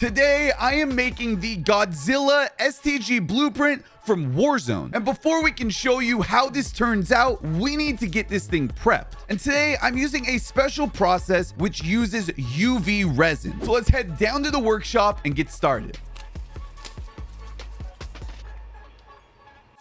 Today, I am making the Godzilla STG Blueprint from Warzone. And before we can show you how this turns out, we need to get this thing prepped. And today, I'm using a special process which uses UV resin. So let's head down to the workshop and get started.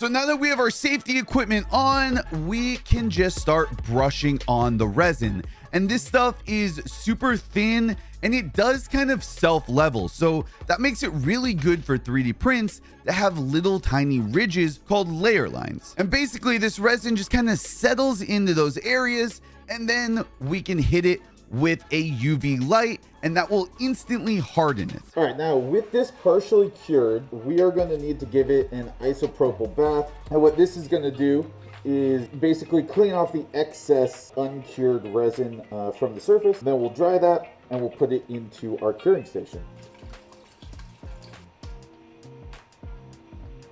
So now that we have our safety equipment on, we can just start brushing on the resin. And this stuff is super thin and it does kind of self-level. So that makes it really good for 3D prints that have little tiny ridges called layer lines. And basically this resin just kind of settles into those areas and then we can hit it with a UV light and that will instantly harden it. All right, now with this partially cured, we are going to need to give it an isopropyl bath. And what this is going to do is basically clean off the excess uncured resin from the surface. Then we'll dry that and we'll put it into our curing station.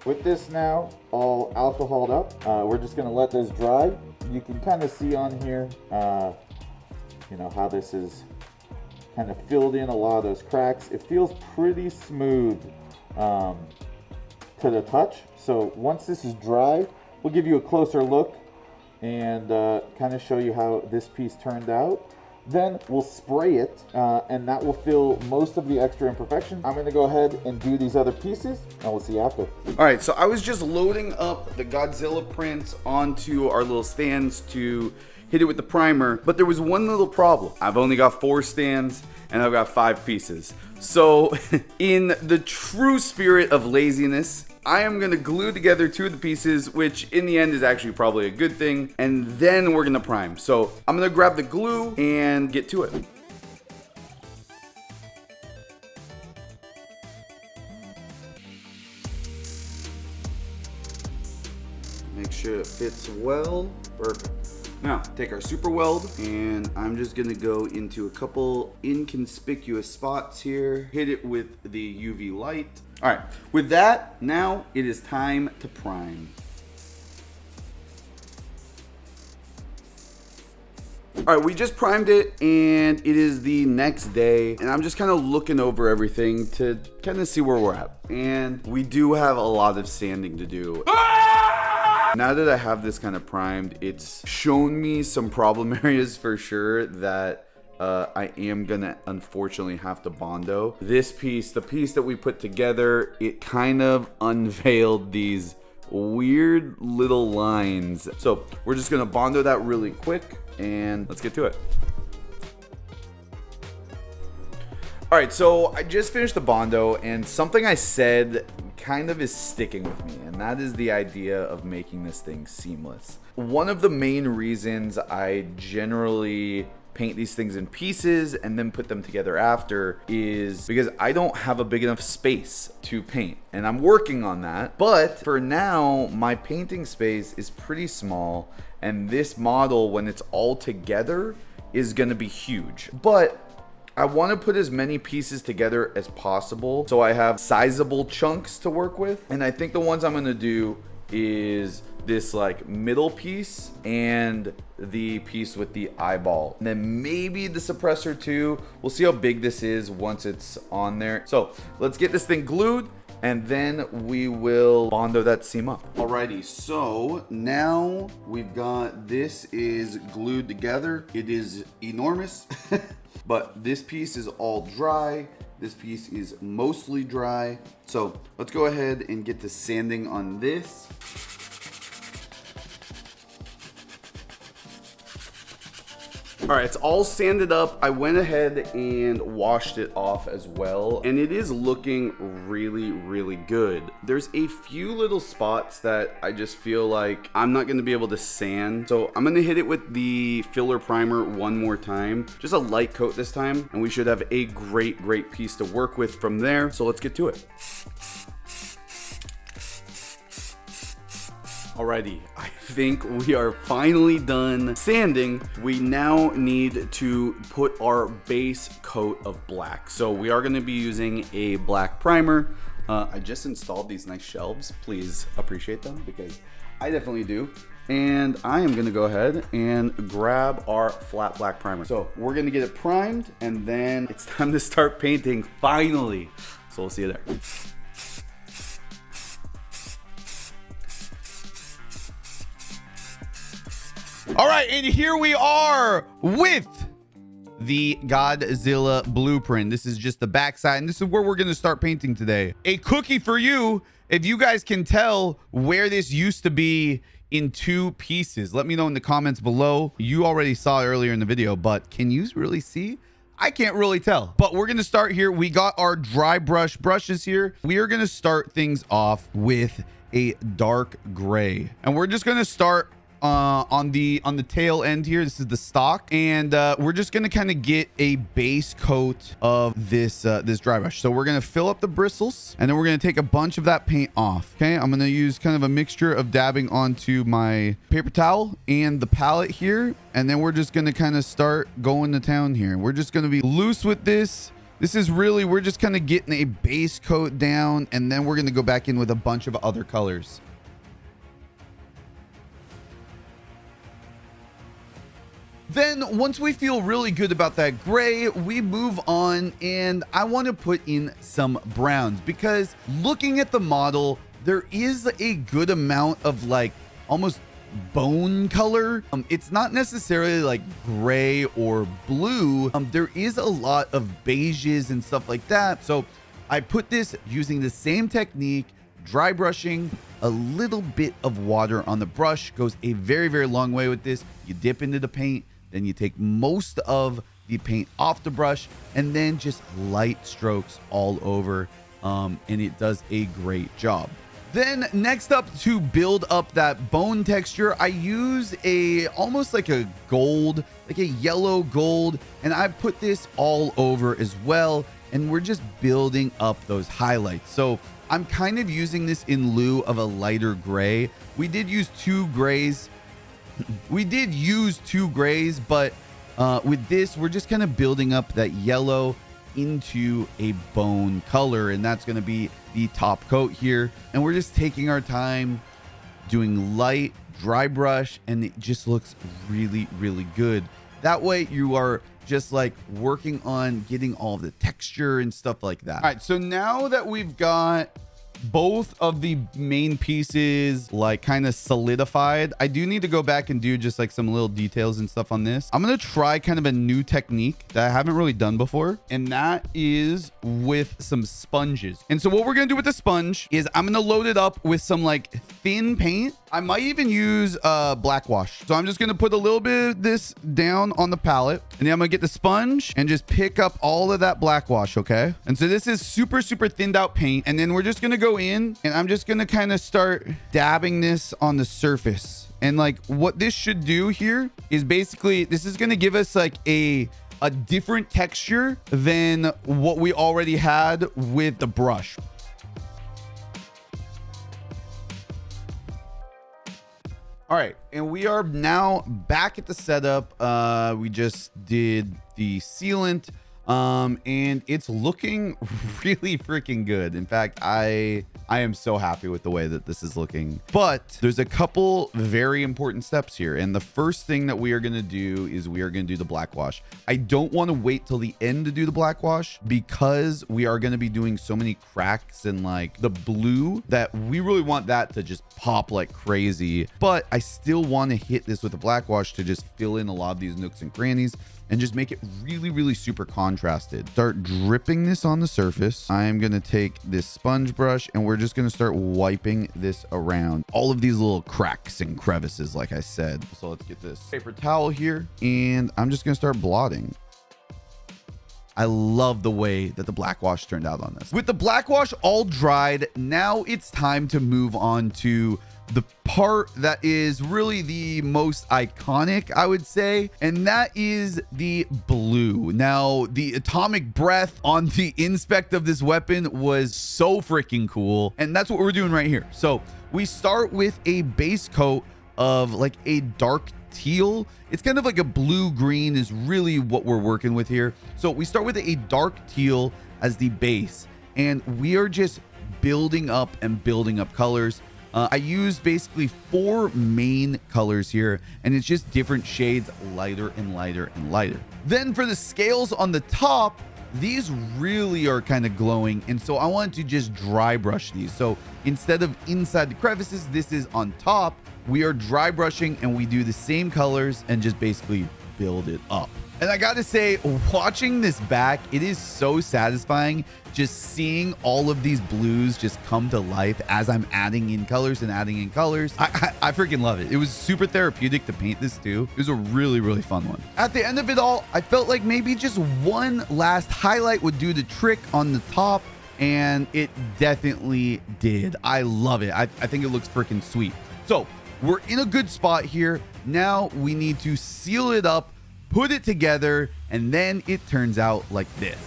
With this now all alcoholed up, we're just going to let this dry. You can kind of see on here you know how this is kind of filled in a lot of those cracks. It feels pretty smooth to the touch. So once this is dry, we'll give you a closer look and kind of show you how this piece turned out. Then we'll spray it and that will fill most of the extra imperfections. I'm gonna go ahead and do these other pieces and we'll see you after. All right, so I was just loading up the Godzilla prints onto our little stands to hit it with the primer, but there was one little problem. I've only got 4 stands and I've got 5 pieces. So in the true spirit of laziness, I am gonna glue together 2 of the pieces, which in the end is actually probably a good thing, and then we're gonna prime. So I'm gonna grab the glue and get to it. Make sure it fits well. Perfect. Now, take our super weld, and I'm just gonna go into a couple inconspicuous spots here, hit it with the UV light. All right, with that, now it is time to prime. All right, we just primed it, and it is the next day, and I'm just kind of looking over everything to kind of see where we're at. And we do have a lot of sanding to do. Now that I have this kind of primed, it's shown me some problem areas for sure that I am gonna unfortunately have to Bondo. This piece, the piece that we put together, it kind of unveiled these weird little lines. So we're just gonna Bondo that really quick and let's get to it. All right, so I just finished the Bondo and something I said kind of is sticking with me, and that is the idea of making this thing seamless. One of the main reasons I generally paint these things in pieces and then put them together after is because I don't have a big enough space to paint, and I'm working on that. But for now, my painting space is pretty small, and this model, when it's all together, is gonna be huge. But I want to put as many pieces together as possible so I have sizable chunks to work with. And I think the ones I'm going to do is this like middle piece and the piece with the eyeball. And then maybe the suppressor too. We'll see how big this is once it's on there. So let's get this thing glued and then we will Bondo that seam up. Alrighty, so now we've got this is glued together. It is enormous. But this piece is all dry. This piece is mostly dry. So let's go ahead and get to sanding on this. All right, it's all sanded up. I went ahead and washed it off as well, and it is looking really, really good. There's a few little spots that I just feel like I'm not gonna be able to sand. So I'm gonna hit it with the filler primer one more time, just a light coat this time, and we should have a great, great piece to work with from there. So let's get to it. Alrighty, I think we are finally done sanding. We now need to put our base coat of black. So we are gonna be using a black primer. I just installed these nice shelves. Please appreciate them because I definitely do. And I am gonna go ahead and grab our flat black primer. So we're gonna get it primed, and then it's time to start painting, finally. So we'll see you there. All right, and here we are with the Godzilla Blueprint. This is just the backside, and this is where we're gonna start painting today. A cookie for you, if you guys can tell where this used to be in two pieces. Let me know in the comments below. You already saw it earlier in the video, but can you really see? I can't really tell, but we're gonna start here. We got our dry brush brushes here. We are gonna start things off with a dark gray, and we're just gonna start on the tail end here. This is the stock, and we're just gonna kind of get a base coat of this this dry brush. So we're gonna fill up the bristles, and then we're gonna take a bunch of that paint off. Okay, I'm gonna use kind of a mixture of dabbing onto my paper towel and the palette here, and then we're just gonna kind of start going to town here. We're just gonna be loose with this. This is really, we're just kind of getting a base coat down, and then we're gonna go back in with a bunch of other colors. Then once we feel really good about that gray, we move on, and I want to put in some browns, because looking at the model, there is a good amount of like almost bone color. It's not necessarily like gray or blue. There is a lot of beiges and stuff like that. So I put this using the same technique, dry brushing. A little bit of water on the brush goes a very, very long way with this. You dip into the paint, then you take most of the paint off the brush, and then just light strokes all over, and it does a great job. Then next up, to build up that bone texture, I use almost like a gold, like a yellow gold, and I put this all over as well, and we're just building up those highlights. So I'm kind of using this in lieu of a lighter gray. We did use two grays, but with this, we're just kind of building up that yellow into a bone color, and that's going to be the top coat here. And we're just taking our time doing light dry brush, and it just looks really, really good. That way you are just like working on getting all the texture and stuff like that. All right, so now that we've got both of the main pieces like kind of solidified, I do need to go back and do just like some little details and stuff on this. I'm gonna try kind of a new technique that I haven't really done before, and that is with some sponges. And so what we're gonna do with the sponge is I'm gonna load it up with some like thin paint. I might even use black wash. So I'm just gonna put a little bit of this down on the palette, and then I'm gonna get the sponge and just pick up all of that black wash. Okay, and so this is super, super thinned out paint, and then we're just gonna go in, and I'm just gonna kind of start dabbing this on the surface. And like what this should do here is basically, this is gonna give us like a different texture than what we already had with the brush. All right, and we are now back at the setup. We just did the sealant, and it's looking really freaking good. In fact, I am so happy with the way that this is looking. But there's a couple very important steps here, and the first thing that we are going to do is we are going to do the black wash. I don't want to wait till the end to do the black wash, because we are going to be doing so many cracks and like the blue that we really want that to just pop like crazy. But I still want to hit this with the black wash to just fill in a lot of these nooks and crannies and just make it really, really super contrasted. Start dripping this on the surface. I'm gonna take this sponge brush, and we're just gonna start wiping this around all of these little cracks and crevices, like I said. So let's get this paper towel here, and I'm just gonna start blotting. I love the way that the black wash turned out on this. With the black wash all dried, now it's time to move on to the part that is really the most iconic, I would say, and that is the blue. Now, the atomic breath on the inspect of this weapon was so freaking cool, and that's what we're doing right here. So we start with a base coat of like a dark teal. It's kind of like a blue green is really what we're working with here. So we start with a dark teal as the base, and we are just building up and building up colors. I used basically 4 main colors here, and it's just different shades, lighter and lighter and lighter. Then for the scales on the top, these really are kind of glowing, and so I wanted to just dry brush these. So instead of inside the crevices, this is on top. We are dry brushing, and we do the same colors and just basically build it up. And I gotta say, watching this back, it is so satisfying just seeing all of these blues just come to life as I'm adding in colors and adding in colors. I freaking love it. It was super therapeutic to paint this too. It was a really, really fun one. At the end of it all, I felt like maybe just one last highlight would do the trick on the top, and it definitely did. I love it. I think it looks freaking sweet. So we're in a good spot here. Now we need to seal it up, put it together, and then it turns out like this.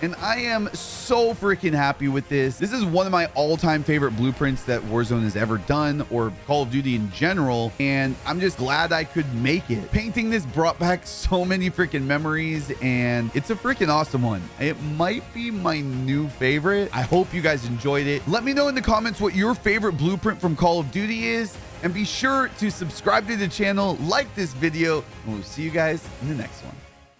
And I am so freaking happy with this. This is one of my all-time favorite blueprints that Warzone has ever done, or Call of Duty in general, and I'm just glad I could make it. Painting this brought back so many freaking memories, and it's a freaking awesome one. It might be my new favorite. I hope you guys enjoyed it. Let me know in the comments what your favorite blueprint from Call of Duty is, and be sure to subscribe to the channel, like this video, and we'll see you guys in the next one.